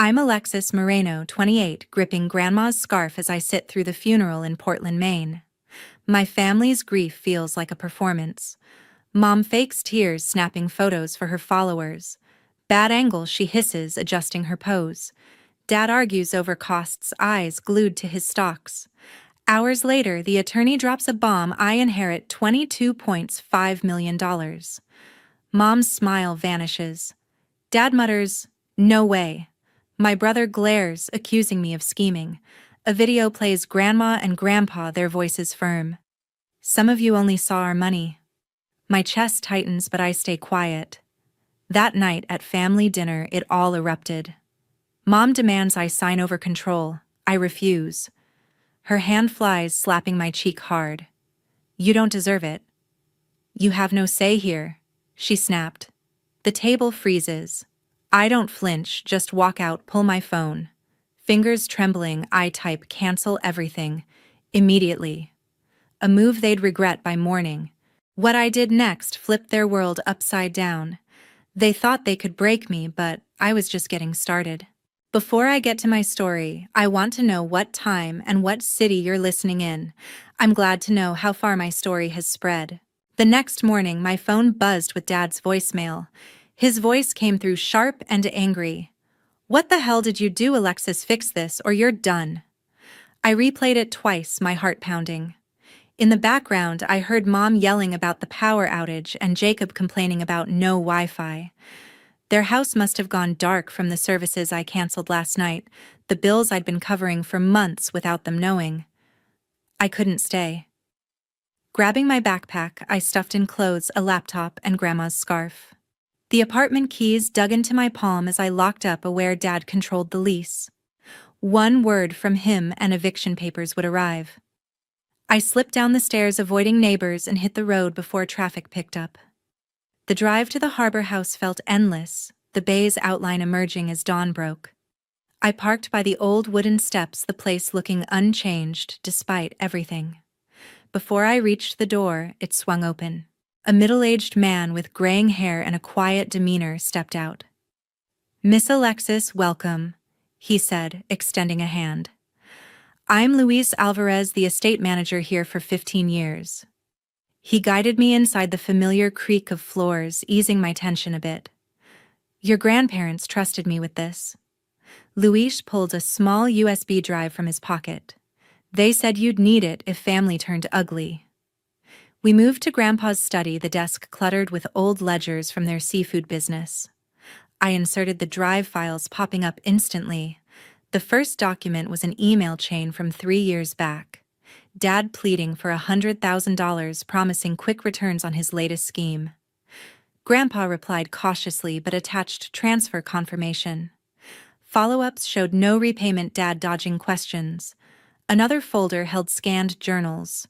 I'm Alexis Moreno, 28, gripping Grandma's scarf as I sit through the funeral in Portland, Maine. My family's grief feels like a performance. Mom fakes tears, snapping photos for her followers. Bad angle, she hisses, adjusting her pose. Dad argues over costs, eyes glued to his stocks. Hours later, the attorney drops a bomb. I inherit $22.5 million. Mom's smile vanishes. Dad mutters, "No way." My brother glares, accusing me of scheming. A video plays Grandma and Grandpa, their voices firm. "Some of you only saw our money." My chest tightens, but I stay quiet. That night at family dinner, it all erupted. Mom demands I sign over control. I refuse. Her hand flies, slapping my cheek hard. "You don't deserve it." "You have no say here," she snapped. The table freezes. I don't flinch, just walk out, pull my phone. Fingers trembling, I type cancel everything. Immediately. A move they'd regret by morning. What I did next flipped their world upside down. They thought they could break me, but I was just getting started. Before I get to my story, I want to know what time and what city you're listening in. I'm glad to know how far my story has spread. The next morning, my phone buzzed with Dad's voicemail. His voice came through sharp and angry. "What the hell did you do, Alexis? Fix this, or you're done." I replayed it twice, my heart pounding. In the background, I heard Mom yelling about the power outage and Jacob complaining about no Wi-Fi. Their house must have gone dark from the services I canceled last night, the bills I'd been covering for months without them knowing. I couldn't stay. Grabbing my backpack, I stuffed in clothes, a laptop, and Grandma's scarf. The apartment keys dug into my palm as I locked up, aware Dad controlled the lease. One word from him and eviction papers would arrive. I slipped down the stairs, avoiding neighbors, and hit the road before traffic picked up. The drive to the harbor house felt endless, the bay's outline emerging as dawn broke. I parked by the old wooden steps, the place looking unchanged despite everything. Before I reached the door, it swung open. A middle-aged man with graying hair and a quiet demeanor stepped out. "Miss Alexis, welcome," he said, extending a hand. "I'm Luis Alvarez, the estate manager here for 15 years. He guided me inside the familiar creak of floors, easing my tension a bit. "Your grandparents trusted me with this." Luis pulled a small USB drive from his pocket. "They said you'd need it if family turned ugly." We moved to Grandpa's study, the desk cluttered with old ledgers from their seafood business. I inserted the drive files, popping up instantly. The first document was an email chain from 3 years back. Dad pleading for $100,000, promising quick returns on his latest scheme. Grandpa replied cautiously but attached transfer confirmation. Follow-ups showed no repayment, Dad dodging questions. Another folder held scanned journals.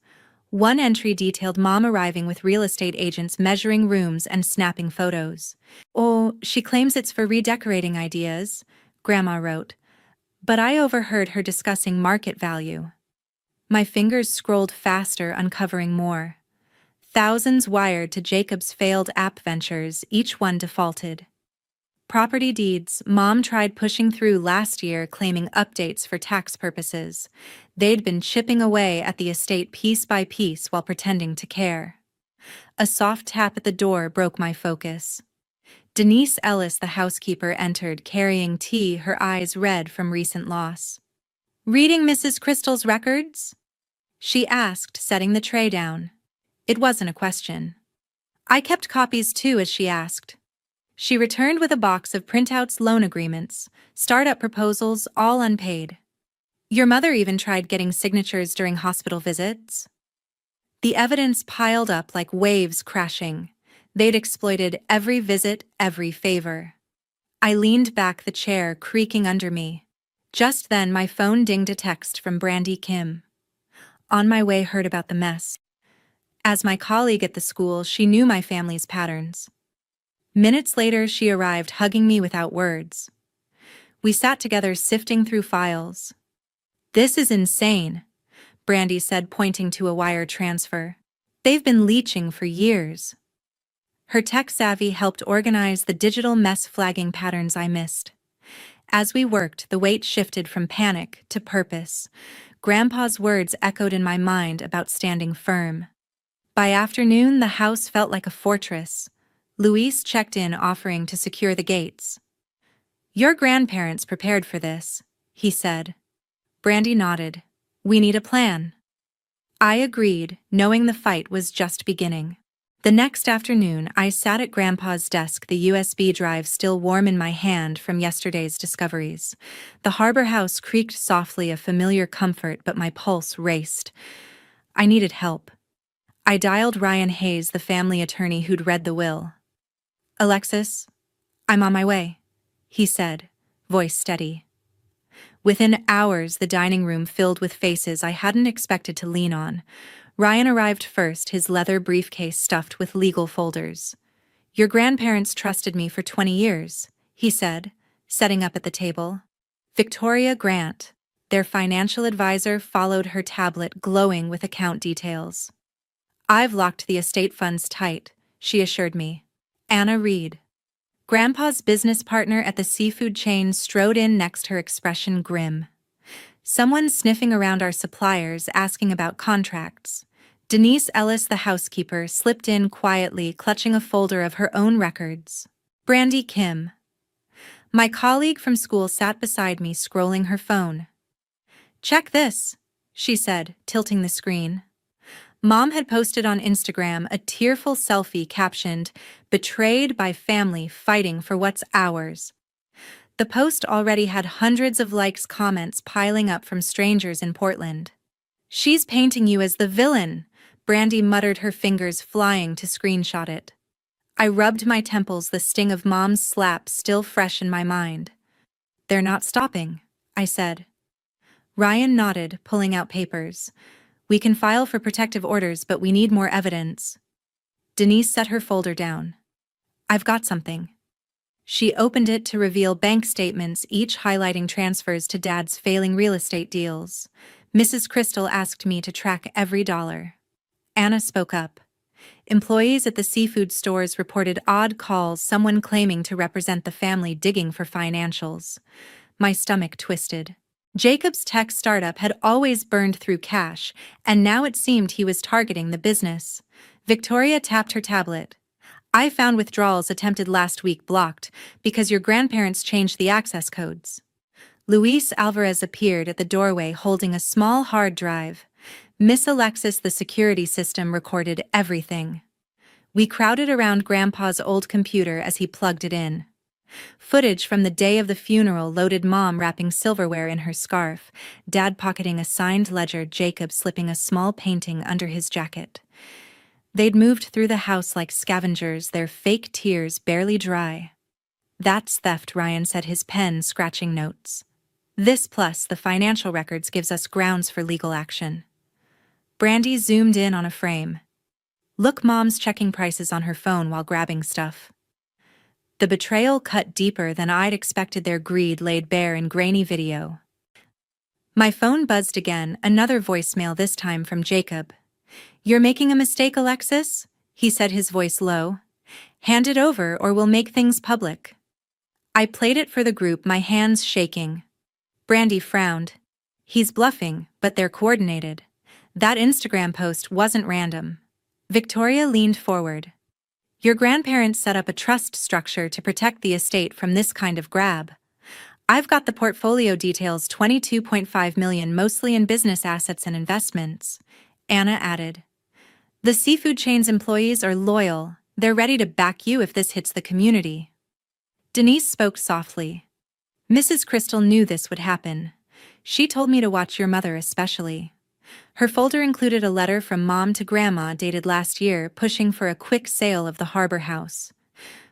One entry detailed Mom arriving with real estate agents, measuring rooms and snapping photos. "Oh, she claims it's for redecorating ideas," Grandma wrote. But I overheard her discussing market value. My fingers scrolled faster, uncovering more. Thousands wired to Jacob's failed app ventures, each one defaulted. Property deeds, Mom tried pushing through last year, claiming updates for tax purposes. They'd been chipping away at the estate piece by piece while pretending to care. A soft tap at the door broke my focus. Denise Ellis, the housekeeper, entered, carrying tea, her eyes red from recent loss. "Reading Mrs. Crystal's records?" she asked, setting the tray down. It wasn't a question. "I kept copies too," as she asked. She returned with a box of printouts, loan agreements, startup proposals, all unpaid. "Your mother even tried getting signatures during hospital visits." The evidence piled up like waves crashing. They'd exploited every visit, every favor. I leaned back, the chair creaking under me. Just then, my phone dinged, a text from Brandy Kim. "On my way, heard about the mess." As my colleague at the school, she knew my family's patterns. Minutes later, she arrived, hugging me without words. We sat together, sifting through files. "This is insane," Brandy said, pointing to a wire transfer. "They've been leeching for years." Her tech savvy helped organize the digital mess, flagging patterns I missed. As we worked, the weight shifted from panic to purpose. Grandpa's words echoed in my mind about standing firm. By afternoon, the house felt like a fortress. Luis checked in, offering to secure the gates. "Your grandparents prepared for this," he said. Brandy nodded. "We need a plan." I agreed, knowing the fight was just beginning. The next afternoon, I sat at Grandpa's desk, the USB drive still warm in my hand from yesterday's discoveries. The harbor house creaked softly, a familiar comfort, but my pulse raced. I needed help. I dialed Ryan Hayes, the family attorney who'd read the will. "Alexis, I'm on my way," he said, voice steady. Within hours, the dining room filled with faces I hadn't expected to lean on. Ryan arrived first, his leather briefcase stuffed with legal folders. "Your grandparents trusted me for 20 years, he said, setting up at the table. Victoria Grant, their financial advisor, followed her tablet glowing with account details. "I've locked the estate funds tight," she assured me. Anna Reed, Grandpa's business partner at the seafood chain, strode in next, her expression grim. "Someone sniffing around our suppliers, asking about contracts." Denise Ellis, the housekeeper, slipped in quietly, clutching a folder of her own records. Brandy Kim, my colleague from school, sat beside me, scrolling her phone. "Check this," she said, tilting the screen. Mom had posted on Instagram a tearful selfie captioned, "Betrayed by family fighting for what's ours." The post already had hundreds of likes, comments piling up from strangers in Portland. "She's painting you as the villain," Brandy muttered, her fingers flying to screenshot it. I rubbed my temples, the sting of Mom's slap still fresh in my mind. "They're not stopping," I said. Ryan nodded, pulling out papers. "We can file for protective orders, but we need more evidence." Denise set her folder down. "I've got something." She opened it to reveal bank statements, each highlighting transfers to Dad's failing real estate deals. "Mrs. Crystal asked me to track every dollar." Anna spoke up. "Employees at the seafood stores reported odd calls, someone claiming to represent the family digging for financials." My stomach twisted. Jacob's tech startup had always burned through cash, and now it seemed he was targeting the business. Victoria tapped her tablet. "I found withdrawals attempted last week blocked because your grandparents changed the access codes." Luis Alvarez appeared at the doorway holding a small hard drive. "Miss Alexis, the security system recorded everything." We crowded around Grandpa's old computer as he plugged it in. Footage from the day of the funeral loaded, Mom wrapping silverware in her scarf, Dad pocketing a signed ledger, Jacob slipping a small painting under his jacket. They'd moved through the house like scavengers, their fake tears barely dry. "That's theft," Ryan said, his pen scratching notes. "This plus the financial records gives us grounds for legal action." Brandy zoomed in on a frame. "Look," Mom's checking prices on her phone while grabbing stuff. The betrayal cut deeper than I'd expected, their greed laid bare in grainy video. My phone buzzed again, another voicemail, this time from Jacob. "You're making a mistake, Alexis," he said, his voice low. "Hand it over or we'll make things public." I played it for the group, my hands shaking. Brandy frowned. "He's bluffing, but they're coordinated. That Instagram post wasn't random." Victoria leaned forward. "Your grandparents set up a trust structure to protect the estate from this kind of grab. I've got the portfolio details, 22.5 million, mostly in business assets and investments." Anna added. "The seafood chain's employees are loyal. They're ready to back you if this hits the community." Denise spoke softly. "Mrs. Crystal knew this would happen. She told me to watch your mother especially." Her folder included a letter from Mom to Grandma dated last year, pushing for a quick sale of the harbor house.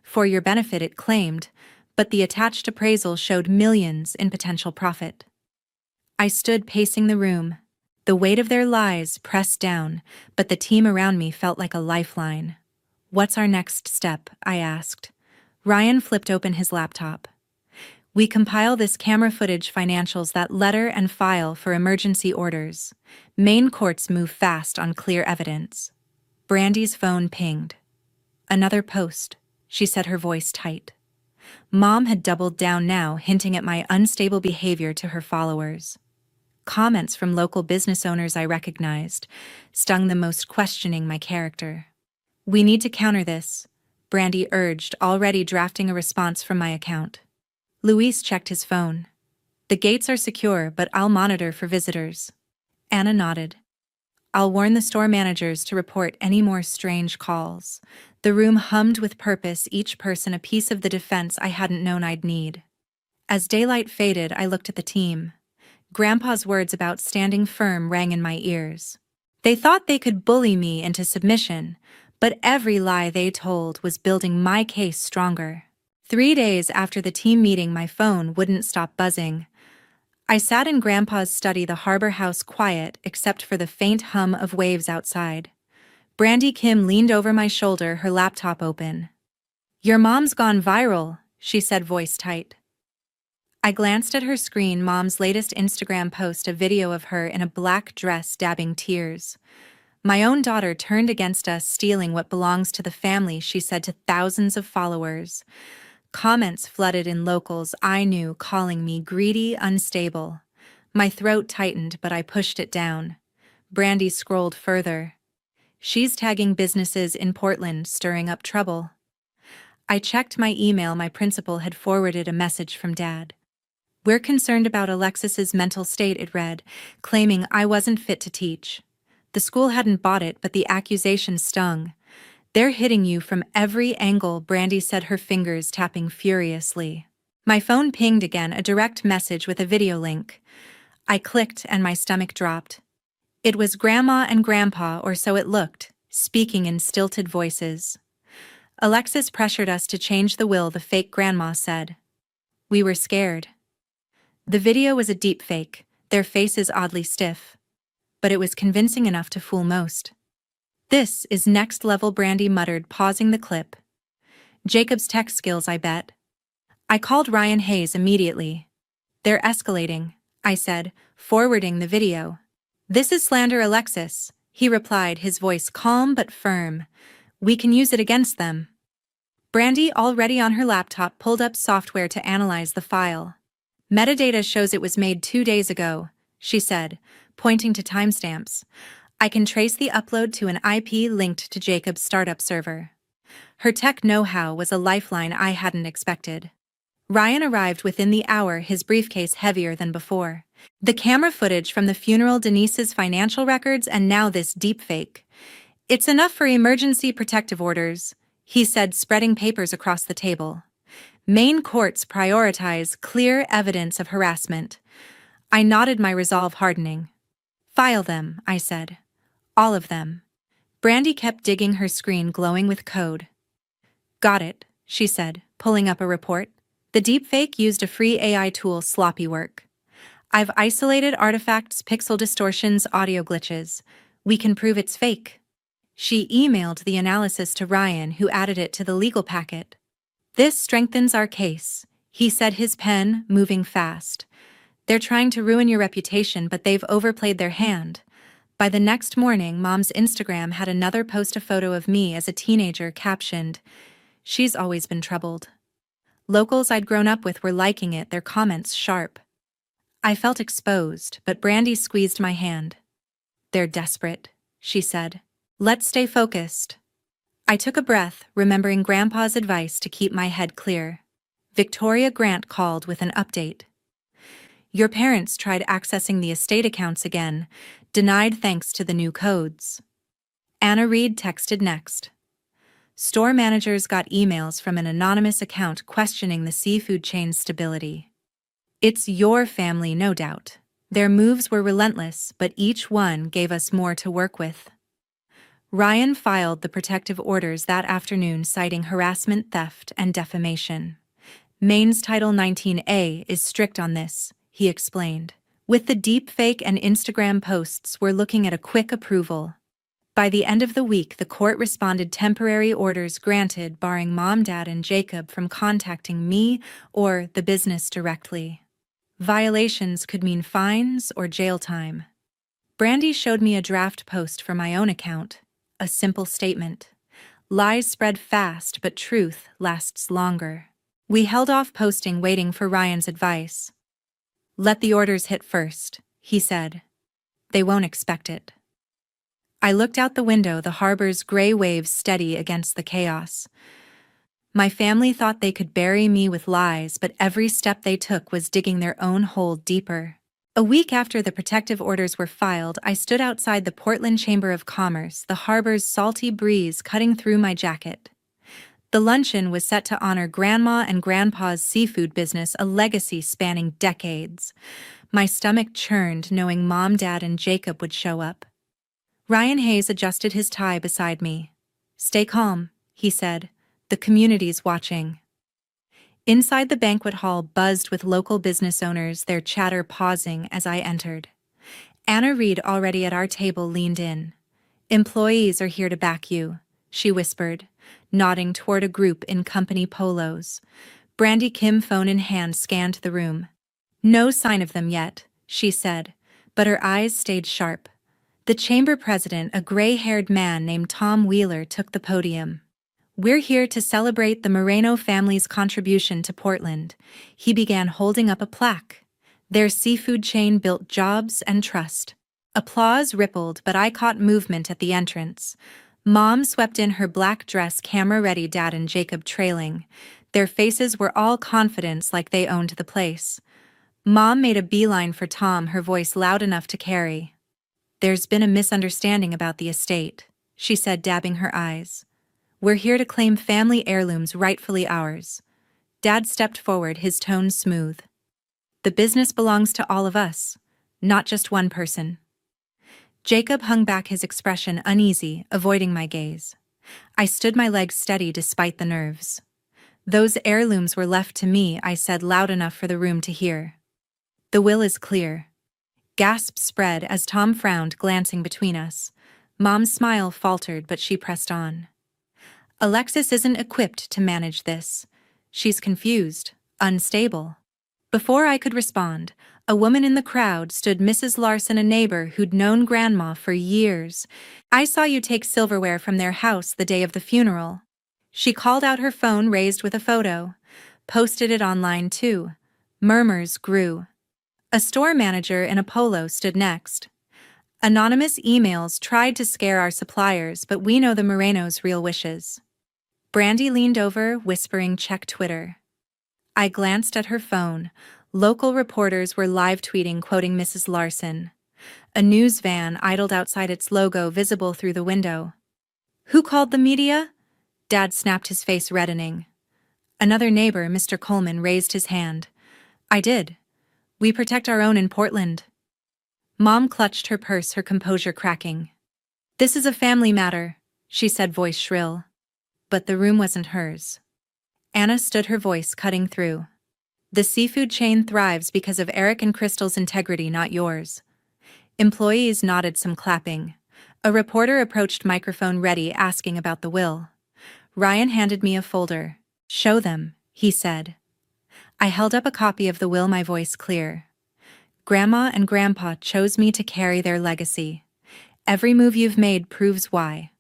"For your benefit," it claimed, but the attached appraisal showed millions in potential profit. I stood pacing the room. The weight of their lies pressed down, but the team around me felt like a lifeline. "What's our next step?" I asked. Ryan flipped open his laptop. "We compile this camera footage, financials, that letter, and file for emergency orders. Maine courts move fast on clear evidence." Brandy's phone pinged. "Another post," she said, her voice tight. Mom had doubled down now, hinting at my unstable behavior to her followers. Comments from local business owners I recognized stung the most, questioning my character. "We need to counter this," Brandy urged, already drafting a response from my account. Luis checked his phone. "The gates are secure, but I'll monitor for visitors." Anna nodded. "I'll warn the store managers to report any more strange calls." The room hummed with purpose, each person a piece of the defense I hadn't known I'd need. As daylight faded, I looked at the team. Grandpa's words about standing firm rang in my ears. They thought they could bully me into submission, but every lie they told was building my case stronger. 3 days after the team meeting, my phone wouldn't stop buzzing. I sat in Grandpa's study, the harbor house quiet except for the faint hum of waves outside. Brandy Kim leaned over my shoulder, her laptop open. "Your mom's gone viral," she said, voice tight. I glanced at her screen. Mom's latest Instagram post, a video of her in a black dress dabbing tears. "My own daughter turned against us, stealing what belongs to the family," she said to thousands of followers. Comments flooded in, locals I knew calling me greedy, unstable. My throat tightened, but I pushed it down. Brandy scrolled further. "She's tagging businesses in Portland, stirring up trouble." I checked my email. My principal had forwarded a message from Dad. "We're concerned about Alexis's mental state," it read, claiming I wasn't fit to teach. The school hadn't bought it, but the accusation stung. "They're hitting you from every angle," Brandy said, her fingers tapping furiously. My phone pinged again, a direct message with a video link. I clicked and my stomach dropped. It was Grandma and Grandpa, or so it looked, speaking in stilted voices. "Alexis pressured us to change the will," the fake grandma said. "We were scared." The video was a deep fake, their faces oddly stiff. But it was convincing enough to fool most. "This is next level," Brandy muttered, pausing the clip. "Jacob's tech skills, I bet." I called Ryan Hayes immediately. "They're escalating," I said, forwarding the video. "This is slander, Alexis," he replied, his voice calm but firm. "We can use it against them." Brandy, already on her laptop, pulled up software to analyze the file. "Metadata shows it was made 2 days ago," she said, pointing to timestamps. "I can trace the upload to an IP linked to Jacob's startup server." Her tech know-how was a lifeline I hadn't expected. Ryan arrived within the hour, his briefcase heavier than before. The camera footage from the funeral, Denise's financial records, and now this deepfake. "It's enough for emergency protective orders," he said, spreading papers across the table. "Maine courts prioritize clear evidence of harassment." I nodded, my resolve hardening. "File them," I said. "All of them." Brandy kept digging, her screen glowing with code. "Got it," she said, pulling up a report. "The deepfake used a free AI tool, sloppy work. I've isolated artifacts, pixel distortions, audio glitches. We can prove it's fake." She emailed the analysis to Ryan, who added it to the legal packet. "This strengthens our case," he said, his pen moving fast. "They're trying to ruin your reputation, but they've overplayed their hand." By the next morning, Mom's Instagram had another post, a photo of me as a teenager, captioned, "She's always been troubled." Locals I'd grown up with were liking it, their comments sharp. I felt exposed, but Brandy squeezed my hand. "They're desperate," she said. "Let's stay focused." I took a breath, remembering Grandpa's advice to keep my head clear. Victoria Grant called with an update. "Your parents tried accessing the estate accounts again, denied thanks to the new codes." Anna Reed texted next. "Store managers got emails from an anonymous account questioning the seafood chain's stability." "It's your family, no doubt. Their moves were relentless, but each one gave us more to work with." Ryan filed the protective orders that afternoon, citing harassment, theft, and defamation. "Maine's Title 19A is strict on this," he explained. "With the deepfake and Instagram posts, we're looking at a quick approval." By the end of the week, the court responded, temporary orders granted, barring Mom, Dad, and Jacob from contacting me or the business directly. Violations could mean fines or jail time. Brandy showed me a draft post for my own account, a simple statement. "Lies spread fast, but truth lasts longer." We held off posting, waiting for Ryan's advice. "Let the orders hit first," he said. "They won't expect it." I looked out the window, the harbor's gray waves steady against the chaos. My family thought they could bury me with lies, but every step they took was digging their own hole deeper. A week after the protective orders were filed, I stood outside the Portland Chamber of Commerce, the harbor's salty breeze cutting through my jacket. The luncheon was set to honor Grandma and Grandpa's seafood business, a legacy spanning decades. My stomach churned knowing Mom, Dad, and Jacob would show up. Ryan Hayes adjusted his tie beside me. "Stay calm," he said. "The community's watching." Inside the banquet hall buzzed with local business owners, their chatter pausing as I entered. Anna Reed, already at our table, leaned in. "Employees are here to back you," she whispered, nodding toward a group in company polos. Brandy Kim, phone in hand, scanned the room. "No sign of them yet," she said, but her eyes stayed sharp. The chamber president, a gray-haired man named Tom Wheeler, took the podium. "We're here to celebrate the Moreno family's contribution to Portland," he began, holding up a plaque. "Their seafood chain built jobs and trust." Applause rippled, but I caught movement at the entrance. Mom swept in, her black dress camera ready, Dad and Jacob trailing. Their faces were all confidence, like they owned the place. Mom made a beeline for Tom, her voice loud enough to carry. "There's been a misunderstanding about the estate," she said, dabbing her eyes. "We're here to claim family heirlooms rightfully ours." Dad stepped forward, his tone smooth. "The business belongs to all of us, not just one person." Jacob hung back, his expression uneasy, avoiding my gaze. I stood, my legs steady despite the nerves. "Those heirlooms were left to me," I said, loud enough for the room to hear. "The will is clear." Gasps spread as Tom frowned, glancing between us. Mom's smile faltered, but she pressed on. "Alexis isn't equipped to manage this. She's confused, unstable." Before I could respond, a woman in the crowd stood, Mrs. Larson, a neighbor who'd known Grandma for years. "I saw you take silverware from their house the day of the funeral." She called out, her phone raised with a photo. "Posted it online too." Murmurs grew. A store manager in a polo stood next. "Anonymous emails tried to scare our suppliers, but we know the Morenos' real wishes." Brandy leaned over, whispering, "Check Twitter." I glanced at her phone. Local reporters were live tweeting, quoting Mrs. Larson. A news van idled outside, its logo visible through the window. "Who called the media?" Dad snapped, his face reddening. Another neighbor, Mr. Coleman, raised his hand. "I did. We protect our own in Portland." Mom clutched her purse, her composure cracking. "This is a family matter," she said, voice shrill. But the room wasn't hers. Anna stood, her voice cutting through. "The seafood chain thrives because of Eric and Crystal's integrity, not yours." Employees nodded, some clapping. A reporter approached, microphone ready, asking about the will. Ryan handed me a folder. "Show them," he said. I held up a copy of the will, my voice clear. "Grandma and Grandpa chose me to carry their legacy. Every move you've made proves why."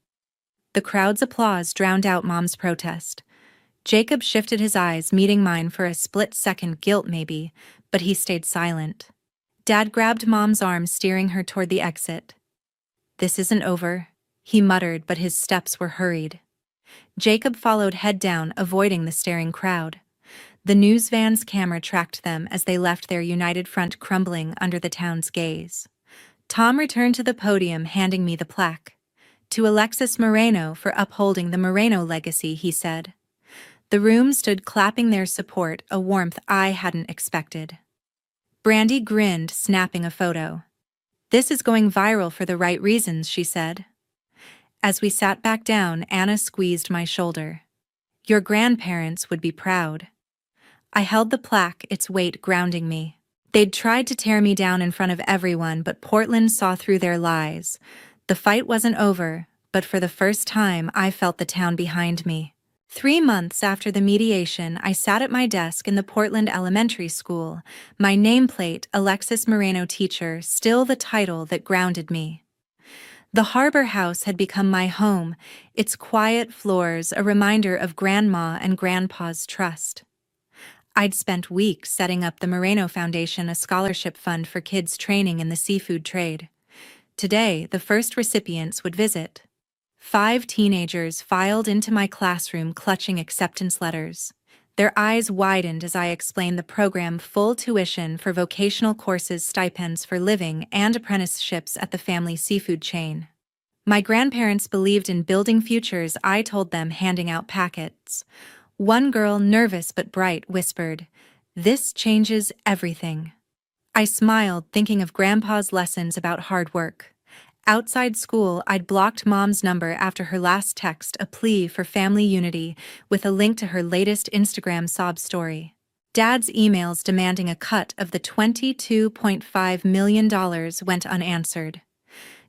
The crowd's applause drowned out Mom's protest. Jacob shifted, his eyes meeting mine for a split second, guilt maybe, but he stayed silent. Dad grabbed Mom's arm, steering her toward the exit. "This isn't over," he muttered, but his steps were hurried. Jacob followed, head down, avoiding the staring crowd. The news van's camera tracked them as they left, their united front crumbling under the town's gaze. Tom returned to the podium, handing me the plaque. "To Alexis Moreno for upholding the Moreno legacy," he said. The room stood, clapping their support, a warmth I hadn't expected. Brandy grinned, snapping a photo. "This is going viral for the right reasons," she said. As we sat back down, Anna squeezed my shoulder. "Your grandparents would be proud." I held the plaque, its weight grounding me. They'd tried to tear me down in front of everyone, but Portland saw through their lies. The fight wasn't over, but for the first time I felt the town behind me. 3 months after the mediation, I sat at my desk in the Portland Elementary School, my nameplate, Alexis Moreno teacher, still the title that grounded me. The Harbor House had become my home, its quiet floors a reminder of Grandma and Grandpa's trust. I'd spent weeks setting up the Moreno Foundation, a scholarship fund for kids training in the seafood trade. Today, the first recipients would visit. 5 teenagers filed into my classroom clutching acceptance letters. Their eyes widened as I explained the program: full tuition for vocational courses, stipends for living, and apprenticeships at the family seafood chain. My grandparents believed in building futures, I told them, handing out packets. One girl, nervous but bright, whispered, "This changes everything." I smiled, thinking of Grandpa's lessons about hard work. Outside school, I'd blocked Mom's number after her last text, a plea for family unity, with a link to her latest Instagram sob story. Dad's emails demanding a cut of the $22.5 million went unanswered.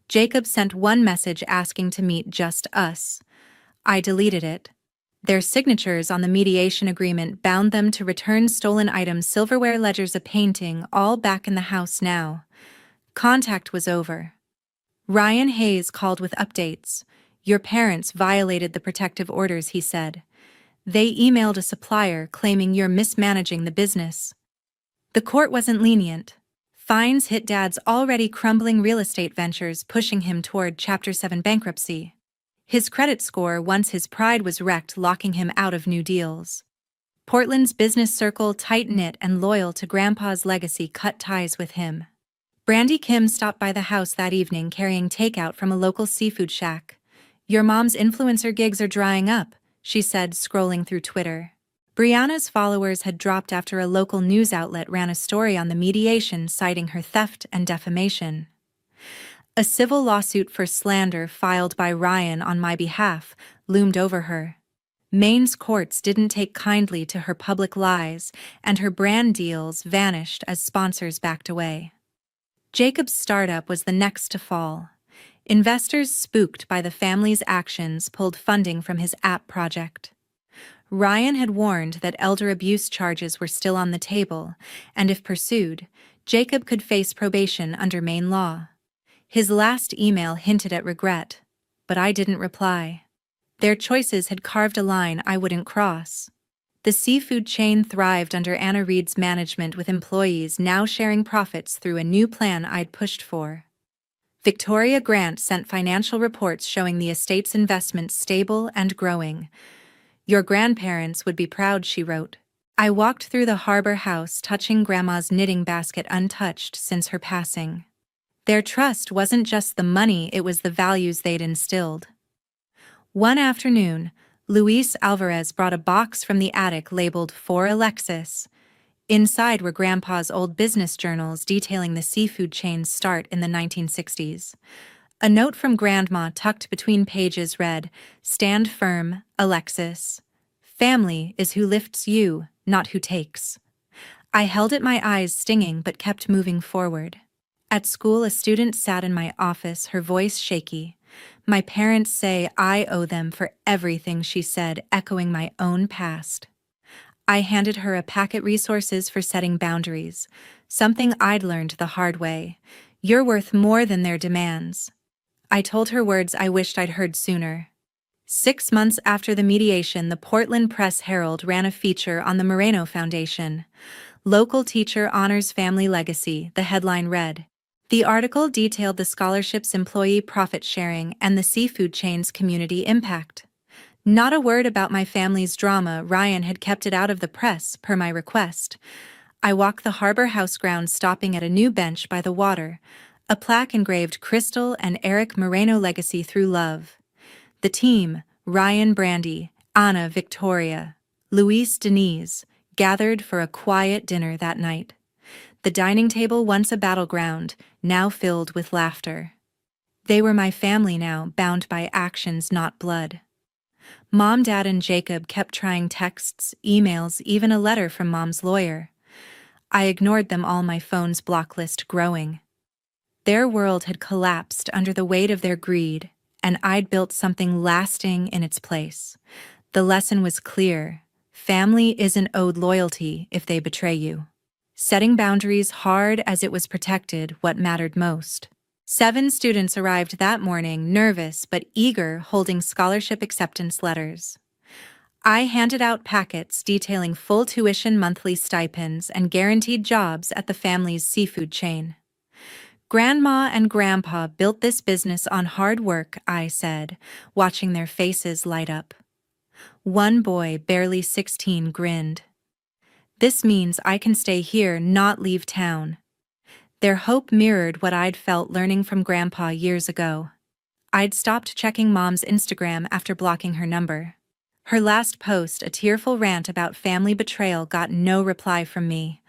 Jacob sent one message asking to meet just us. I deleted it. Their signatures on the mediation agreement bound them to return stolen items, silverware, ledgers, a painting, all back in the house now. Contact was over. Ryan Hayes called with updates. "Your parents violated the protective orders," he said. "They emailed a supplier claiming you're mismanaging the business." The court wasn't lenient. Fines hit Dad's already crumbling real estate ventures, pushing him toward Chapter 7 bankruptcy. His credit score, once his pride, was wrecked, locking him out of new deals. Portland's business circle, tight-knit and loyal to Grandpa's legacy, cut ties with him. Brandy Kim stopped by the house that evening carrying takeout from a local seafood shack. "Your mom's influencer gigs are drying up," she said, scrolling through Twitter. Brianna's followers had dropped after a local news outlet ran a story on the mediation, citing her theft and defamation. A civil lawsuit for slander filed by Ryan on my behalf loomed over her. Maine's courts didn't take kindly to her public lies, and her brand deals vanished as sponsors backed away. Jacob's startup was the next to fall. Investors, spooked by the family's actions, pulled funding from his app project. Ryan had warned that elder abuse charges were still on the table, and if pursued, Jacob could face probation under Maine law. His last email hinted at regret, but I didn't reply. Their choices had carved a line I wouldn't cross. The seafood chain thrived under Anna Reed's management, with employees now sharing profits through a new plan I'd pushed for. Victoria Grant sent financial reports showing the estate's investments stable and growing. "Your grandparents would be proud," she wrote. I walked through the harbor house, touching Grandma's knitting basket untouched since her passing. Their trust wasn't just the money, it was the values they'd instilled. One afternoon, Luis Alvarez brought a box from the attic labeled "For Alexis." Inside were Grandpa's old business journals detailing the seafood chain's start in the 1960s. A note from Grandma tucked between pages read, "Stand firm, Alexis. Family is who lifts you, not who takes." I held it, my eyes stinging, but kept moving forward. At school, a student sat in my office, her voice shaky. "My parents say I owe them for everything," she said, echoing my own past. I handed her a packet: resources for setting boundaries, something I'd learned the hard way. "You're worth more than their demands." I told her words I wished I'd heard sooner. 6 months after the mediation, the Portland Press-Herald ran a feature on the Moreno Foundation. "Local teacher honors family legacy," the headline read. The article detailed the scholarship's employee profit sharing and the seafood chain's community impact. Not a word about my family's drama. Ryan had kept it out of the press, per my request. I walked the harbor house grounds, stopping at a new bench by the water, a plaque engraved "Crystal and Eric Moreno Legacy Through Love." The team, Ryan, Brandy, Anna, Victoria, Luis, Denise, gathered for a quiet dinner that night. The dining table, once a battleground, now filled with laughter. They were my family now, bound by actions, not blood. Mom, Dad, and Jacob kept trying: texts, emails, even a letter from Mom's lawyer. I ignored them all, my phone's block list growing. Their world had collapsed under the weight of their greed, and I'd built something lasting in its place. The lesson was clear: family isn't owed loyalty if they betray you. Setting boundaries, hard as it was, protected what mattered most. 7 students arrived that morning, nervous but eager, holding scholarship acceptance letters. I handed out packets detailing full tuition monthly stipends and guaranteed jobs at the family's seafood chain. Grandma and Grandpa built this business on hard work, I said, watching their faces light up. One boy, barely 16, grinned. This means I can stay here, not leave town. Their hope mirrored what I'd felt learning from Grandpa years ago. I'd stopped checking Mom's Instagram after blocking her number. Her last post, a tearful rant about family betrayal, got no reply from me.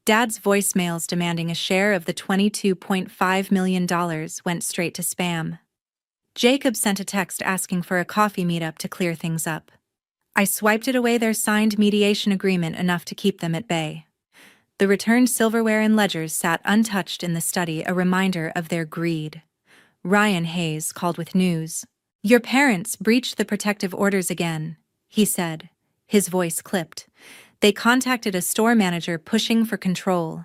Dad's voicemails demanding a share of the $22.5 million went straight to spam. Jacob sent a text asking for a coffee meetup to clear things up. I swiped it away, their signed mediation agreement enough to keep them at bay. The returned silverware and ledgers sat untouched in the study, a reminder of their greed. Ryan Hayes called with news. "Your parents breached the protective orders again," he said. His voice clipped. "They contacted a store manager pushing for control."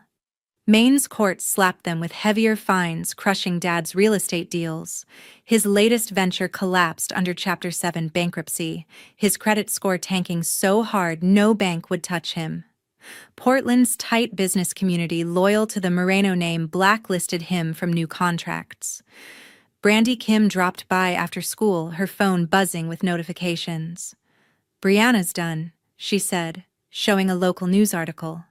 Maine's courts slapped them with heavier fines, crushing Dad's real estate deals. His latest venture collapsed under Chapter 7 bankruptcy, his credit score tanking so hard no bank would touch him. Portland's tight business community, loyal to the Moreno name, blacklisted him from new contracts. Brandy Kim dropped by after school, her phone buzzing with notifications. "Brianna's done," she said, showing a local news article.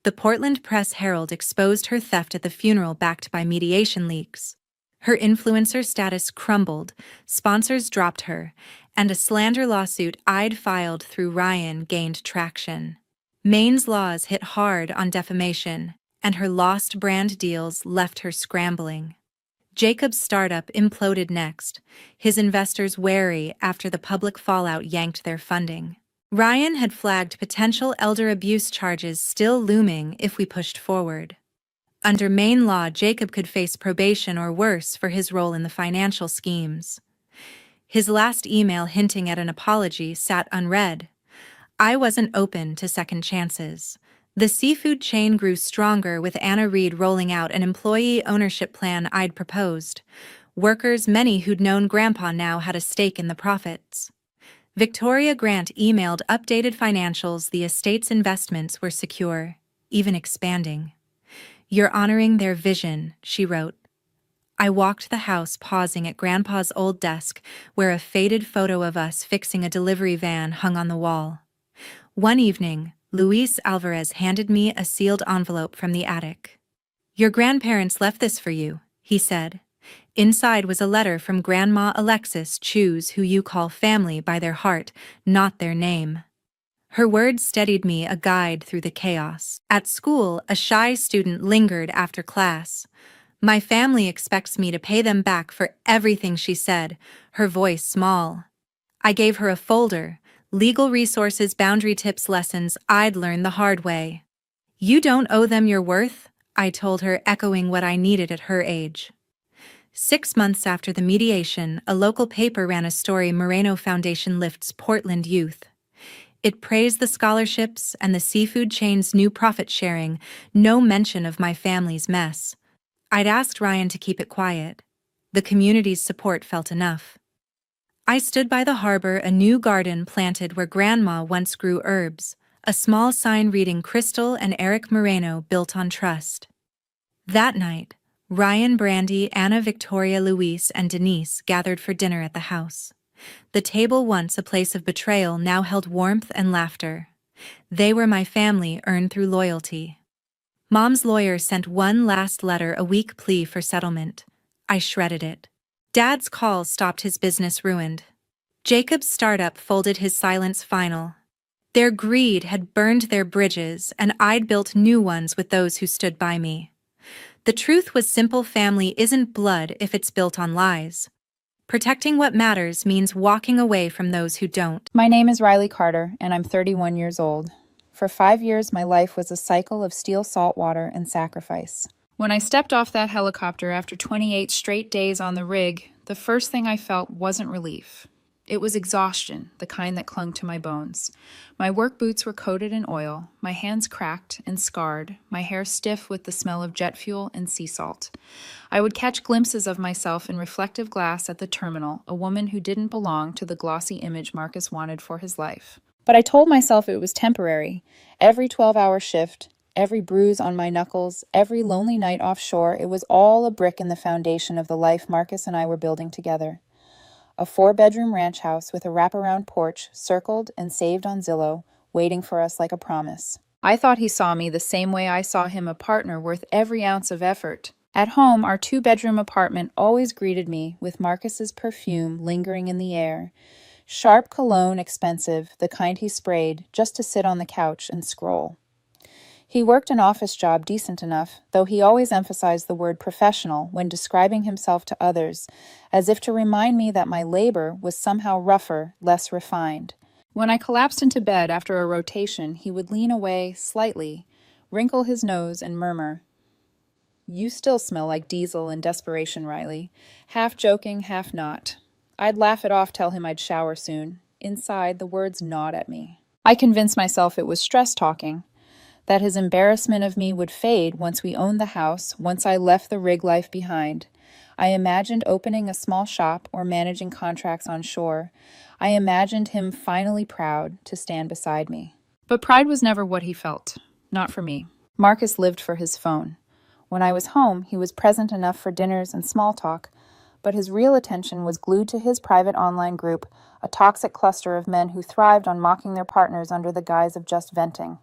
The Portland Press-Herald exposed her theft at the funeral, backed by mediation leaks. Her influencer status crumbled, sponsors dropped her, and a slander lawsuit I'd filed through Ryan gained traction. Maine's laws hit hard on defamation, and her lost brand deals left her scrambling. Jacob's startup imploded next, his investors wary after the public fallout yanked their funding. Ryan had flagged potential elder abuse charges still looming if we pushed forward. Under Maine law, Jacob could face probation or worse for his role in the financial schemes. His last email hinting at an apology sat unread. I wasn't open to second chances. The seafood chain grew stronger, with Anna Reed rolling out an employee ownership plan I'd proposed. Workers, many who'd known Grandpa, now had a stake in the profits. Victoria Grant emailed updated financials. The estate's investments were secure, even expanding. "You're honoring their vision," she wrote. I walked the house, pausing at Grandpa's old desk, where a faded photo of us fixing a delivery van hung on the wall. One evening, Luis Alvarez handed me a sealed envelope from the attic. "Your grandparents left this for you," he said. Inside was a letter from Grandma Alexis. "Choose who you call family by their heart, not their name." Her words steadied me, a guide through the chaos. At school, a shy student lingered after class. "My family expects me to pay them back for everything," she said, her voice small. I gave her a folder, legal resources, boundary tips, lessons I'd learned the hard way. "You don't owe them your worth," I told her, echoing what I needed at her age. 6 months after the mediation, a local paper ran a story: Moreno Foundation lifts Portland youth. It praised the scholarships and the seafood chain's new profit sharing, no mention of my family's mess. I'd asked Ryan to keep it quiet. The community's support felt enough. I stood by the harbor, a new garden planted where Grandma once grew herbs, a small sign reading "Crystal and Eric Moreno, built on trust." That night, Ryan, Brandy, Anna, Victoria, Luis, and Denise gathered for dinner at the house. The table, once a place of betrayal, now held warmth and laughter. They were my family, earned through loyalty. Mom's lawyer sent one last letter, a weak plea for settlement. I shredded it. Dad's calls stopped, his business ruined. Jacob's startup folded, his silence final. Their greed had burned their bridges, and I'd built new ones with those who stood by me. The truth was simple: family isn't blood if it's built on lies. Protecting what matters means walking away from those who don't. My name is Riley Carter, and I'm 31 years old. For 5 years, my life was a cycle of steel, salt water, and sacrifice. When I stepped off that helicopter after 28 straight days on the rig, the first thing I felt wasn't relief. It was exhaustion, the kind that clung to my bones. My work boots were coated in oil, my hands cracked and scarred, my hair stiff with the smell of jet fuel and sea salt. I would catch glimpses of myself in reflective glass at the terminal, a woman who didn't belong to the glossy image Marcus wanted for his life. But I told myself it was temporary. Every 12-hour shift, every bruise on my knuckles, every lonely night offshore, it was all a brick in the foundation of the life Marcus and I were building together. A 4-bedroom ranch house with a wraparound porch, circled and saved on Zillow, waiting for us like a promise. I thought he saw me the same way I saw him, a partner worth every ounce of effort. At home, our 2-bedroom apartment always greeted me with Marcus's perfume lingering in the air. Sharp cologne, expensive, the kind he sprayed just to sit on the couch and scroll. He worked an office job decent enough, though he always emphasized the word professional when describing himself to others, as if to remind me that my labor was somehow rougher, less refined. When I collapsed into bed after a rotation, he would lean away slightly, wrinkle his nose, and murmur, "You still smell like diesel and desperation, Riley," half joking, half not. I'd laugh it off, tell him I'd shower soon. Inside, the words gnawed at me. I convinced myself it was stress talking, that his embarrassment of me would fade once we owned the house, once I left the rig life behind. I imagined opening a small shop or managing contracts on shore. I imagined him finally proud to stand beside me. But pride was never what he felt. Not for me. Marcus lived for his phone. When I was home, he was present enough for dinners and small talk, but his real attention was glued to his private online group, a toxic cluster of men who thrived on mocking their partners under the guise of just venting.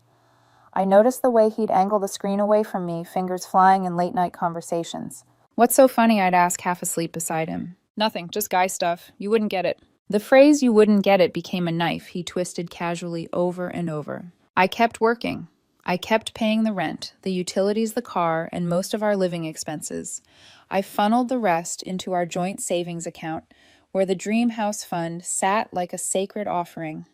I noticed the way he'd angle the screen away from me, fingers flying in late-night conversations. "What's so funny?" I'd ask, half asleep beside him. "Nothing, just guy stuff. You wouldn't get it." The phrase "you wouldn't get it" became a knife he twisted casually over and over. I kept working. I kept paying the rent, the utilities, the car, and most of our living expenses. I funneled the rest into our joint savings account, where the Dream House Fund sat like a sacred offering.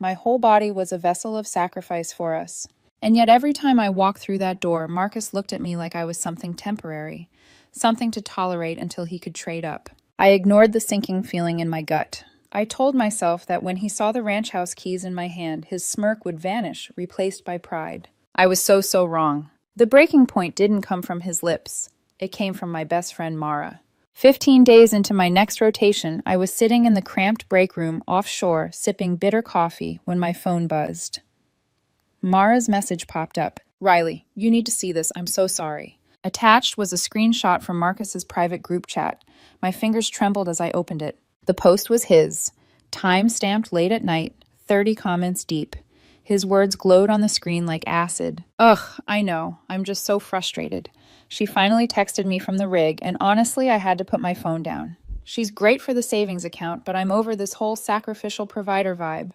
My whole body was a vessel of sacrifice for us. And yet every time I walked through that door, Marcus looked at me like I was something temporary, something to tolerate until he could trade up. I ignored the sinking feeling in my gut. I told myself that when he saw the ranch house keys in my hand, his smirk would vanish, replaced by pride. I was so wrong. The breaking point didn't come from his lips. It came from my best friend, Mara. 15 days into my next rotation, I was sitting in the cramped break room offshore, sipping bitter coffee, when my phone buzzed. Mara's message popped up. "Riley, you need to see this. I'm so sorry." Attached was a screenshot from Marcus's private group chat. My fingers trembled as I opened it. The post was his, time-stamped late at night, 30 comments deep. His words glowed on the screen like acid. "Ugh, I know. I'm just so frustrated." She finally texted me from the rig, and honestly, I had to put my phone down. She's great for the savings account, but I'm over this whole sacrificial provider vibe.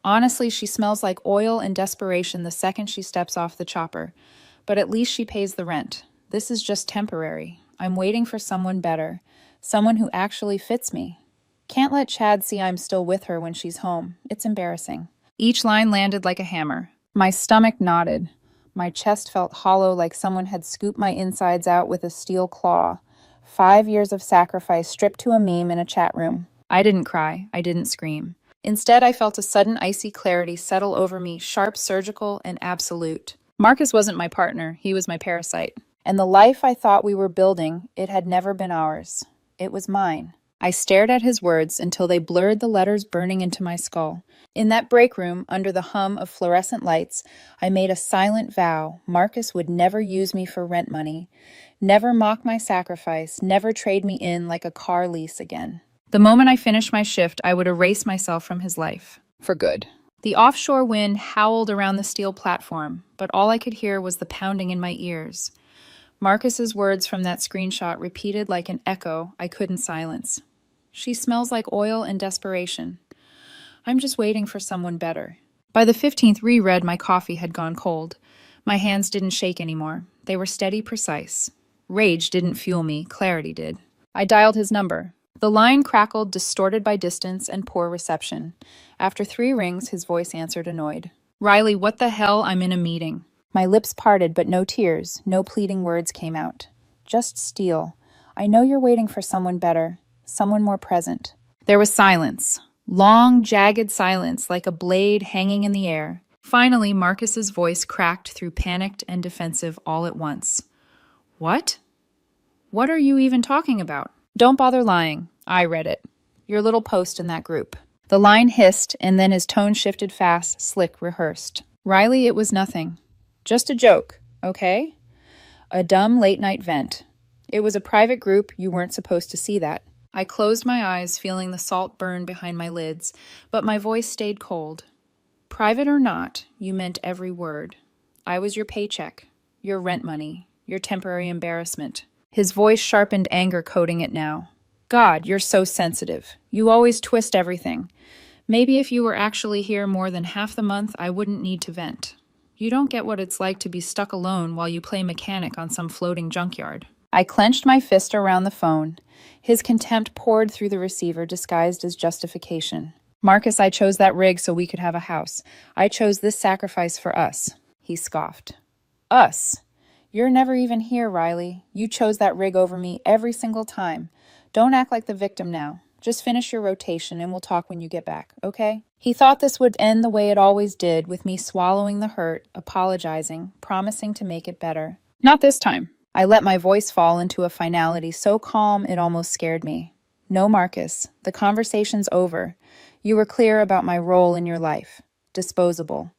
Honestly, she smells like oil and desperation the second she steps off the chopper. But at least she pays the rent. This is just temporary. I'm waiting for someone better. Someone who actually fits me. Can't let Chad see I'm still with her when she's home. It's embarrassing. Each line landed like a hammer. My stomach knotted. My chest felt hollow, like someone had scooped my insides out with a steel claw. 5 years of sacrifice stripped to a meme in a chat room. I didn't cry. I didn't scream. Instead, I felt a sudden icy clarity settle over me, sharp, surgical, and absolute. Marcus wasn't my partner. He was my parasite. And the life I thought we were building, it had never been ours. It was mine. I stared at his words until they blurred the letters burning into my skull. In that break room, under the hum of fluorescent lights, I made a silent vow. Marcus would never use me for rent money, never mock my sacrifice, never trade me in like a car lease again. The moment I finished my shift, I would erase myself from his life. For good. The offshore wind howled around the steel platform, but all I could hear was the pounding in my ears. Marcus's words from that screenshot repeated like an echo I couldn't silence. "She smells like oil and desperation. I'm just waiting for someone better." By the 15th reread, my coffee had gone cold. My hands didn't shake anymore. They were steady, precise. Rage didn't fuel me, clarity did. I dialed his number. The line crackled, distorted by distance and poor reception. After 3 rings, his voice answered, annoyed. "Riley, what the hell? I'm in a meeting." My lips parted, but no tears, no pleading words came out. Just steel. "I know you're waiting for someone better, someone more present." There was silence. Long, jagged silence, like a blade hanging in the air. Finally, Marcus's voice cracked through panicked and defensive all at once. "What? What are you even talking about?" "Don't bother lying. I read it. Your little post in that group." The line hissed, and then his tone shifted fast, slick, rehearsed. Riley, it was nothing. Just a joke, okay? A dumb late-night vent. It was a private group, you weren't supposed to see that. I closed my eyes, feeling the salt burn behind my lids, but my voice stayed cold. Private or not, you meant every word. I was your paycheck, your rent money, your temporary embarrassment. His voice sharpened anger, coating it now. God, you're so sensitive. You always twist everything. Maybe if you were actually here more than half the month, I wouldn't need to vent. You don't get what it's like to be stuck alone while you play mechanic on some floating junkyard. I clenched my fist around the phone. His contempt poured through the receiver, disguised as justification. Marcus, I chose that rig so we could have a house. I chose this sacrifice for us. He scoffed. Us? You're never even here, Riley. You chose that rig over me every single time. Don't act like the victim now. Just finish your rotation and we'll talk when you get back, okay? He thought this would end the way it always did, with me swallowing the hurt, apologizing, promising to make it better. Not this time. I let my voice fall into a finality so calm it almost scared me. No, Marcus, the conversation's over. You were clear about my role in your life. Disposable.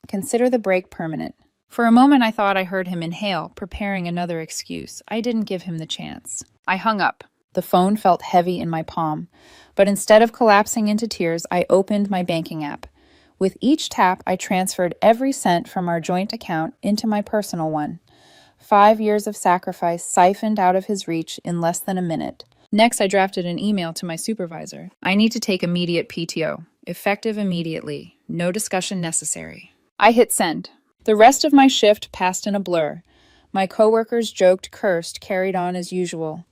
Consider the break permanent. For a moment I thought I heard him inhale, preparing another excuse. I didn't give him the chance. I hung up. The phone felt heavy in my palm, but instead of collapsing into tears, I opened my banking app. With each tap, I transferred every cent from our joint account into my personal one. 5 years of sacrifice siphoned out of his reach in less than a minute. Next, I drafted an email to my supervisor. I need to take immediate PTO. Effective immediately. No discussion necessary. I hit send. The rest of my shift passed in a blur. My coworkers joked, cursed, carried on as usual.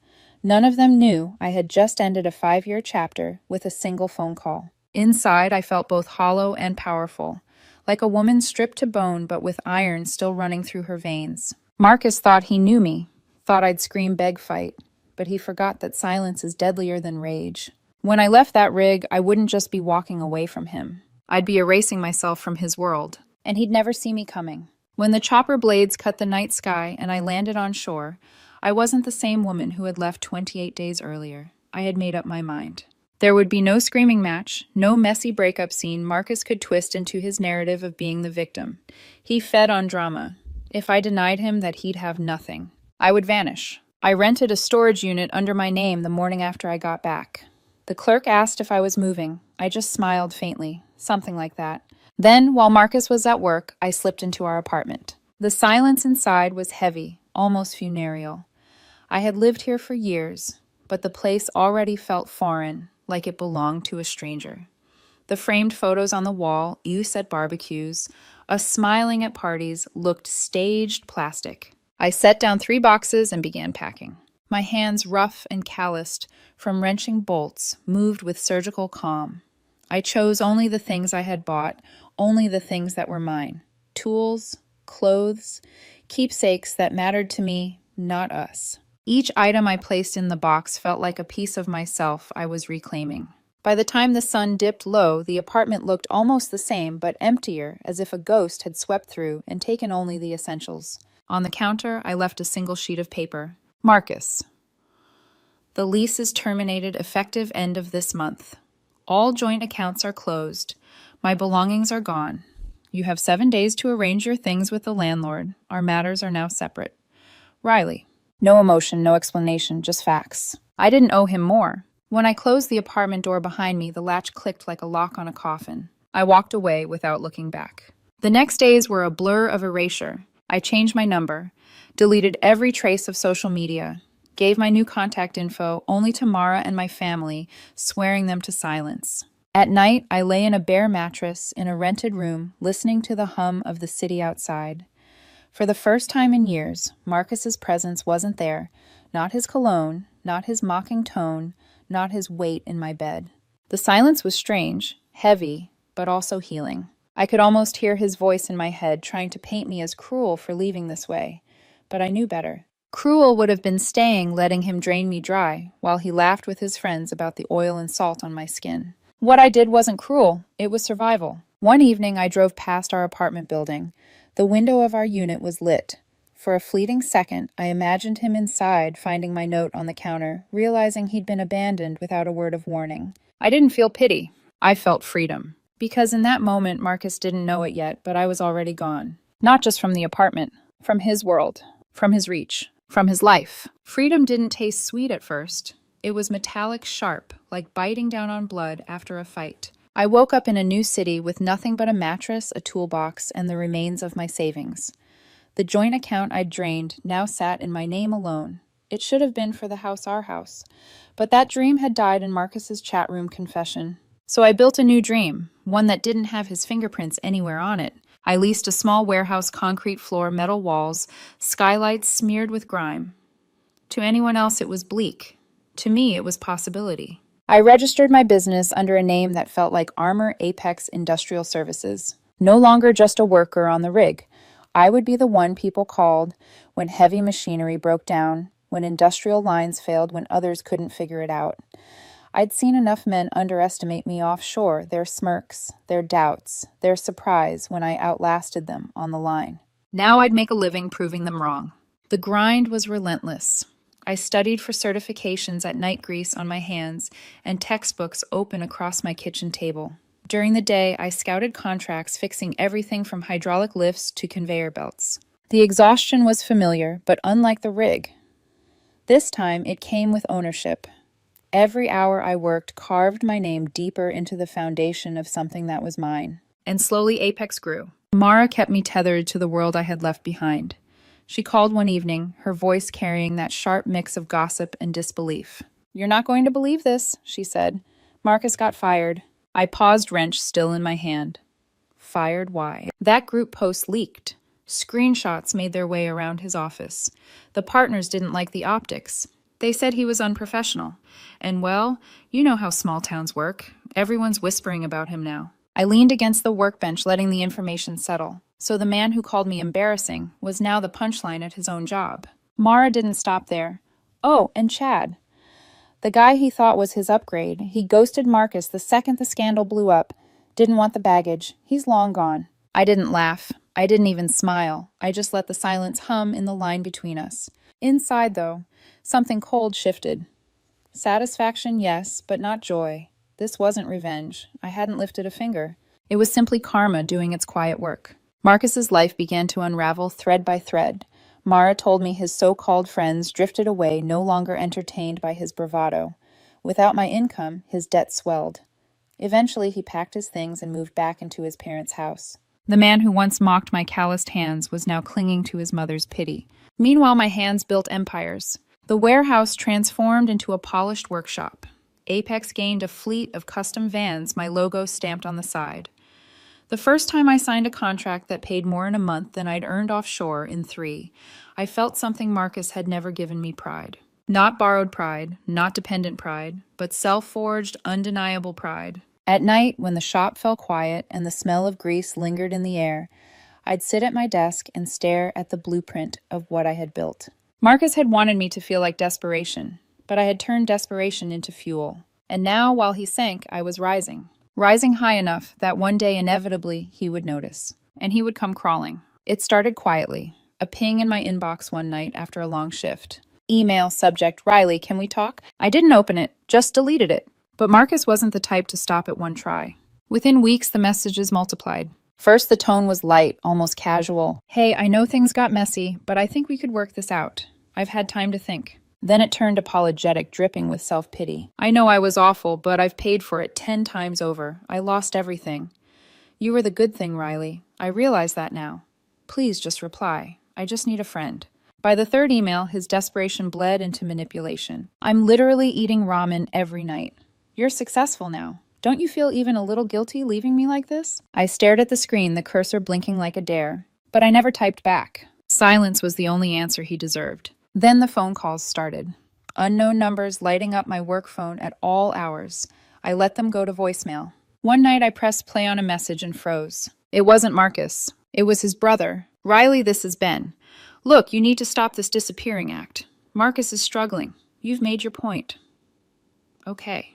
None of them knew I had just ended a 5-year chapter with a single phone call. Inside, I felt both hollow and powerful, like a woman stripped to bone but with iron still running through her veins. Marcus thought he knew me, thought I'd scream beg fight, but he forgot that silence is deadlier than rage. When I left that rig, I wouldn't just be walking away from him. I'd be erasing myself from his world, and he'd never see me coming. When the chopper blades cut the night sky and I landed on shore, I wasn't the same woman who had left 28 days earlier. I had made up my mind. There would be no screaming match, no messy breakup scene Marcus could twist into his narrative of being the victim. He fed on drama. If I denied him that, he'd have nothing. I would vanish. I rented a storage unit under my name the morning after I got back. The clerk asked if I was moving. I just smiled faintly, something like that. Then, while Marcus was at work, I slipped into our apartment. The silence inside was heavy, almost funereal. I had lived here for years, but the place already felt foreign, like it belonged to a stranger. The framed photos on the wall, use at barbecues, us smiling at parties, looked staged plastic. I set down 3 boxes and began packing. My hands, rough and calloused from wrenching bolts, moved with surgical calm. I chose only the things I had bought, only the things that were mine. Tools, clothes, keepsakes that mattered to me, not us. Each item I placed in the box felt like a piece of myself I was reclaiming. By the time the sun dipped low, the apartment looked almost the same, but emptier, as if a ghost had swept through and taken only the essentials. On the counter, I left a single sheet of paper. Marcus. The lease is terminated effective end of this month. All joint accounts are closed. My belongings are gone. You have 7 days to arrange your things with the landlord. Our matters are now separate. Riley. No emotion, no explanation, just facts. I didn't owe him more. When I closed the apartment door behind me, the latch clicked like a lock on a coffin. I walked away without looking back. The next days were a blur of erasure. I changed my number, deleted every trace of social media, gave my new contact info only to Mara and my family, swearing them to silence. At night, I lay in a bare mattress in a rented room, listening to the hum of the city outside. For the first time in years, Marcus's presence wasn't there, not his cologne, not his mocking tone, not his weight in my bed. The silence was strange, heavy, but also healing. I could almost hear his voice in my head trying to paint me as cruel for leaving this way, but I knew better. Cruel would have been staying, letting him drain me dry, while he laughed with his friends about the oil and salt on my skin. What I did wasn't cruel, it was survival. One evening I drove past our apartment building. The window of our unit was lit. For a fleeting second, I imagined him inside, finding my note on the counter, realizing he'd been abandoned without a word of warning. I didn't feel pity. I felt freedom. Because in that moment, Marcus didn't know it yet, but I was already gone. Not just from the apartment, from his world, from his reach, from his life. Freedom didn't taste sweet at first. It was metallic sharp, like biting down on blood after a fight. I woke up in a new city with nothing but a mattress, a toolbox, and the remains of my savings. The joint account I'd drained now sat in my name alone. It should have been for the house our house. But that dream had died in Marcus's chat room confession. So I built a new dream, one that didn't have his fingerprints anywhere on it. I leased a small warehouse, concrete floor, metal walls, skylights smeared with grime. To anyone else, it was bleak. To me, it was possibility. I registered my business under a name that felt like Armor Apex Industrial Services. No longer just a worker on the rig. I would be the one people called when heavy machinery broke down, when industrial lines failed, when others couldn't figure it out. I'd seen enough men underestimate me offshore, their smirks, their doubts, their surprise when I outlasted them on the line. Now I'd make a living proving them wrong. The grind was relentless. I studied for certifications at night grease on my hands and textbooks open across my kitchen table. During the day, I scouted contracts fixing everything from hydraulic lifts to conveyor belts. The exhaustion was familiar, but unlike the rig. This time, it came with ownership. Every hour I worked carved my name deeper into the foundation of something that was mine. And slowly Apex grew. Mara kept me tethered to the world I had left behind. She called one evening, her voice carrying that sharp mix of gossip and disbelief. "You're not going to believe this," she said. "Marcus got fired." I paused, wrench still in my hand. Fired why? That group post leaked. Screenshots made their way around his office. The partners didn't like the optics. They said he was unprofessional. And well, you know how small towns work. Everyone's whispering about him now. I leaned against the workbench, letting the information settle. So the man who called me embarrassing was now the punchline at his own job. Mara didn't stop there. Oh, and Chad. The guy he thought was his upgrade. He ghosted Marcus the second the scandal blew up. Didn't want the baggage. He's long gone. I didn't laugh. I didn't even smile. I just let the silence hum in the line between us. Inside, though, something cold shifted. Satisfaction, yes, but not joy. This wasn't revenge. I hadn't lifted a finger. It was simply karma doing its quiet work. Marcus's life began to unravel thread by thread. Mara told me his so-called friends drifted away, no longer entertained by his bravado. Without my income, his debt swelled. Eventually, he packed his things and moved back into his parents' house. The man who once mocked my calloused hands was now clinging to his mother's pity. Meanwhile, my hands built empires. The warehouse transformed into a polished workshop. Apex gained a fleet of custom vans, my logo stamped on the side. The first time I signed a contract that paid more in a month than I'd earned offshore in 3, I felt something Marcus had never given me: pride. Not borrowed pride, not dependent pride, but self-forged, undeniable pride. At night, when the shop fell quiet and the smell of grease lingered in the air, I'd sit at my desk and stare at the blueprint of what I had built. Marcus had wanted me to feel like desperation, but I had turned desperation into fuel. And now, while he sank, I was rising. Rising high enough that one day, inevitably, he would notice. And he would come crawling. It started quietly. A ping in my inbox one night after a long shift. Email, subject, "Riley, can we talk?" I didn't open it, just deleted it. But Marcus wasn't the type to stop at one try. Within weeks, the messages multiplied. First, the tone was light, almost casual. "Hey, I know things got messy, but I think we could work this out. I've had time to think." Then it turned apologetic, dripping with self-pity. "I know I was awful, but I've paid for it 10 times over. I lost everything. You were the good thing, Riley. I realize that now. Please just reply. I just need a friend." By the third email, his desperation bled into manipulation. "I'm literally eating ramen every night. You're successful now. Don't you feel even a little guilty leaving me like this?" I stared at the screen, the cursor blinking like a dare. But I never typed back. Silence was the only answer he deserved. Then the phone calls started. Unknown numbers lighting up my work phone at all hours. I let them go to voicemail. One night I pressed play on a message and froze. It wasn't Marcus. It was his brother. "Riley, this is Ben. Look, you need to stop this disappearing act. Marcus is struggling. You've made your point." Okay.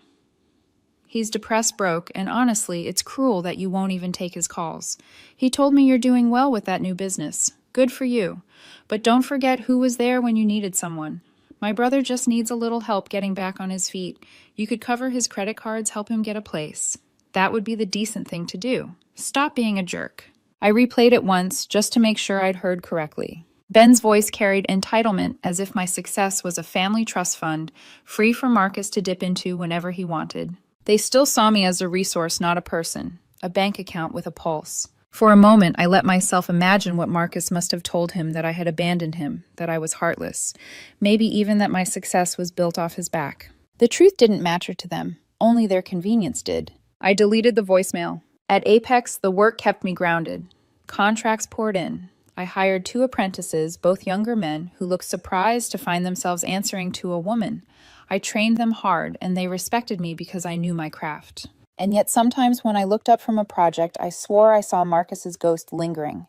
He's depressed, broke, and honestly, it's cruel that you won't even take his calls. He told me you're doing well with that new business. Good for you. But don't forget who was there when you needed someone. My brother just needs a little help getting back on his feet. You could cover his credit cards, help him get a place. That would be the decent thing to do. Stop being a jerk. I replayed it once just to make sure I'd heard correctly. Ben's voice carried entitlement as if my success was a family trust fund, free for Marcus to dip into whenever he wanted. They still saw me as a resource, not a person, a bank account with a pulse. For a moment, I let myself imagine what Marcus must have told him, that I had abandoned him, that I was heartless, maybe even that my success was built off his back. The truth didn't matter to them, only their convenience did. I deleted the voicemail. At Apex, the work kept me grounded. Contracts poured in. I hired 2 apprentices, both younger men, who looked surprised to find themselves answering to a woman. I trained them hard, and they respected me because I knew my craft. And yet sometimes when I looked up from a project, I swore I saw Marcus's ghost lingering.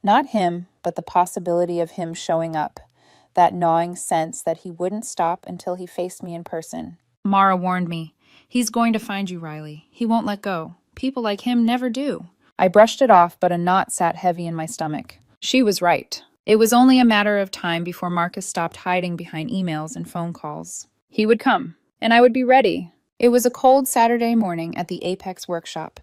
Not him, but the possibility of him showing up. That gnawing sense that he wouldn't stop until he faced me in person. Mara warned me. He's going to find you, Riley. He won't let go. People like him never do. I brushed it off, but a knot sat heavy in my stomach. She was right. It was only a matter of time before Marcus stopped hiding behind emails and phone calls. He would come, and I would be ready. It was a cold Saturday morning at the Apex workshop.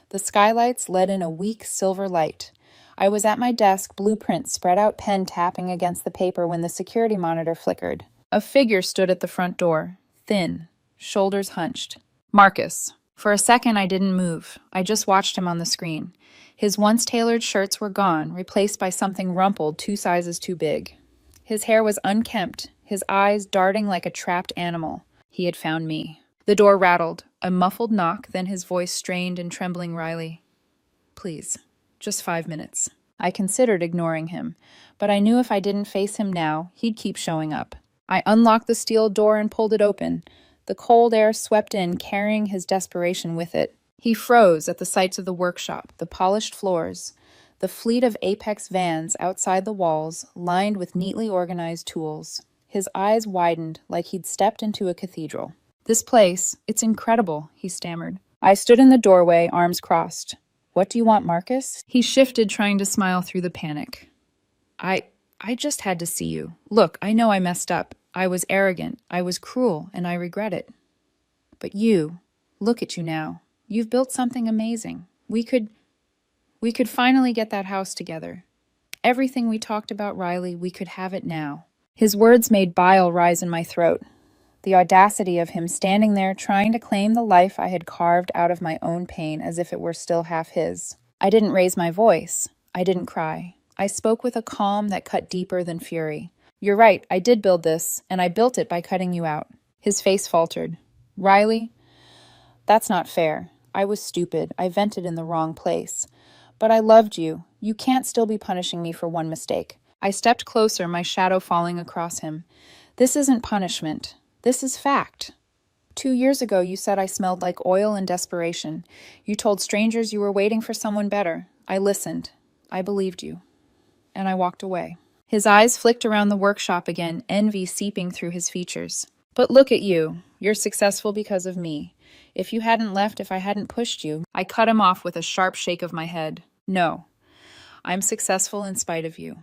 The skylights let in a weak silver light. I was at my desk, blueprint spread out, pen tapping against the paper when the security monitor flickered. A figure stood at the front door, thin, shoulders hunched. Marcus. For a second, I didn't move. I just watched him on the screen. His once tailored shirts were gone, replaced by something rumpled 2 sizes too big. His hair was unkempt, his eyes darting like a trapped animal. He had found me. The door rattled, a muffled knock, then his voice strained and trembling. Riley, please, just 5 minutes. I considered ignoring him, but I knew if I didn't face him now, he'd keep showing up. I unlocked the steel door and pulled it open. The cold air swept in, carrying his desperation with it. He froze at the sights of the workshop, the polished floors, the fleet of Apex vans outside the walls, lined with neatly organized tools. His eyes widened like he'd stepped into a cathedral. This place, it's incredible, he stammered. I stood in the doorway, arms crossed. What do you want, Marcus? He shifted, trying to smile through the panic. I just had to see you. Look, I know I messed up. I was arrogant. I was cruel, and I regret it. But you, look at you now. You've built something amazing. We could finally get that house together. Everything we talked about, Riley, we could have it now. His words made bile rise in my throat. The audacity of him standing there trying to claim the life I had carved out of my own pain as if it were still half his. I didn't raise my voice. I didn't cry. I spoke with a calm that cut deeper than fury. You're right, I did build this, and I built it by cutting you out. His face faltered. Riley, that's not fair. I was stupid. I vented in the wrong place. But I loved you. You can't still be punishing me for one mistake. I stepped closer, my shadow falling across him. This isn't punishment. This is fact. 2 years ago, you said I smelled like oil and desperation. You told strangers you were waiting for someone better. I listened. I believed you. And I walked away. His eyes flicked around the workshop again, envy seeping through his features. But look at you. You're successful because of me. If you hadn't left, if I hadn't pushed you, I cut him off with a sharp shake of my head. No. I'm successful in spite of you.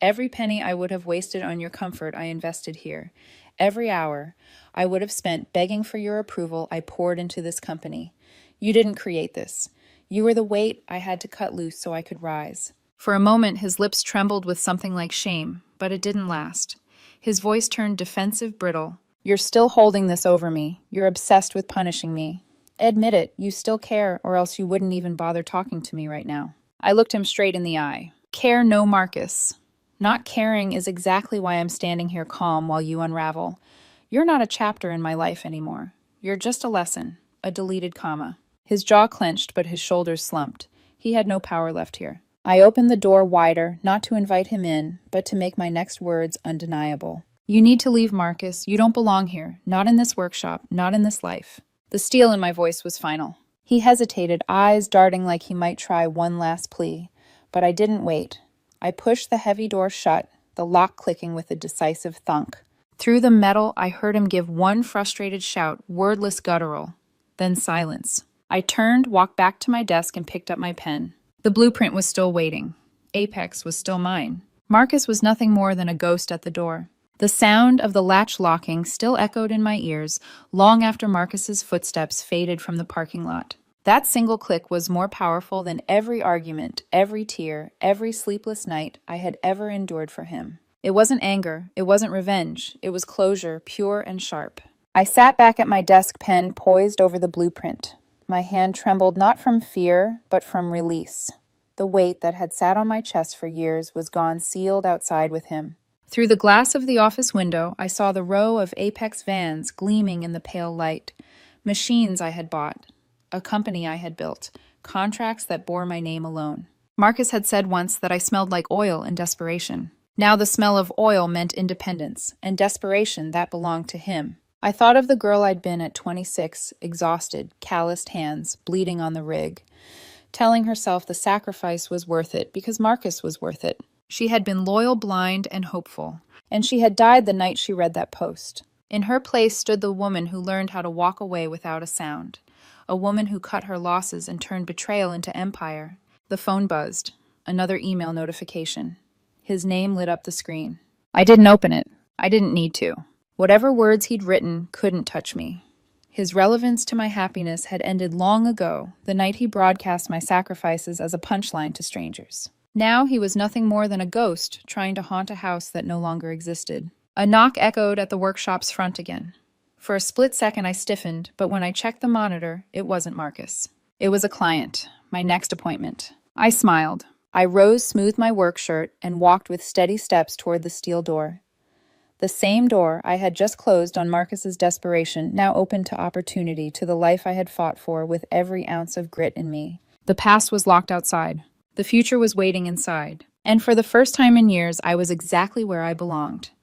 Every penny I would have wasted on your comfort, I invested here. Every hour I would have spent begging for your approval, I poured into this company. You didn't create this. You were the weight I had to cut loose so I could rise. For a moment, his lips trembled with something like shame, but it didn't last. His voice turned defensive, brittle. You're still holding this over me. You're obsessed with punishing me. Admit it, you still care, or else you wouldn't even bother talking to me right now. I looked him straight in the eye. Care no, Marcus. Not caring is exactly why I'm standing here calm while you unravel. You're not a chapter in my life anymore. You're just a lesson, a deleted comma. His jaw clenched, but his shoulders slumped. He had no power left here. I opened the door wider, not to invite him in, but to make my next words undeniable. You need to leave, Marcus. You don't belong here. Not in this workshop. Not in this life. The steel in my voice was final. He hesitated, eyes darting like he might try one last plea. But I didn't wait. I pushed the heavy door shut, the lock clicking with a decisive thunk. Through the metal, I heard him give one frustrated shout, wordless, guttural. Then silence. I turned, walked back to my desk, and picked up my pen. The blueprint was still waiting. Apex was still mine. Marcus was nothing more than a ghost at the door. The sound of the latch locking still echoed in my ears long after Marcus's footsteps faded from the parking lot. That single click was more powerful than every argument, every tear, every sleepless night I had ever endured for him. It wasn't anger, it wasn't revenge, it was closure, pure and sharp. I sat back at my desk, pen poised over the blueprint. My hand trembled not from fear, but from release. The weight that had sat on my chest for years was gone, sealed outside with him. Through the glass of the office window, I saw the row of Apex vans gleaming in the pale light. Machines I had bought, a company I had built, contracts that bore my name alone. Marcus had said once that I smelled like oil in desperation. Now the smell of oil meant independence, and desperation that belonged to him. I thought of the girl I'd been at 26, exhausted, calloused hands, bleeding on the rig, telling herself the sacrifice was worth it because Marcus was worth it. She had been loyal, blind, and hopeful, and she had died the night she read that post. In her place stood the woman who learned how to walk away without a sound, a woman who cut her losses and turned betrayal into empire. The phone buzzed. Another email notification. His name lit up the screen. I didn't open it. I didn't need to. Whatever words he'd written couldn't touch me. His relevance to my happiness had ended long ago, the night he broadcast my sacrifices as a punchline to strangers. Now he was nothing more than a ghost trying to haunt a house that no longer existed. A knock echoed at the workshop's front again. For a split second I stiffened, but when I checked the monitor, it wasn't Marcus. It was a client, my next appointment. I smiled. I rose, smoothed my work shirt, and walked with steady steps toward the steel door. The same door I had just closed on Marcus's desperation now opened to opportunity, to the life I had fought for with every ounce of grit in me. The past was locked outside. The future was waiting inside. And for the first time in years, I was exactly where I belonged.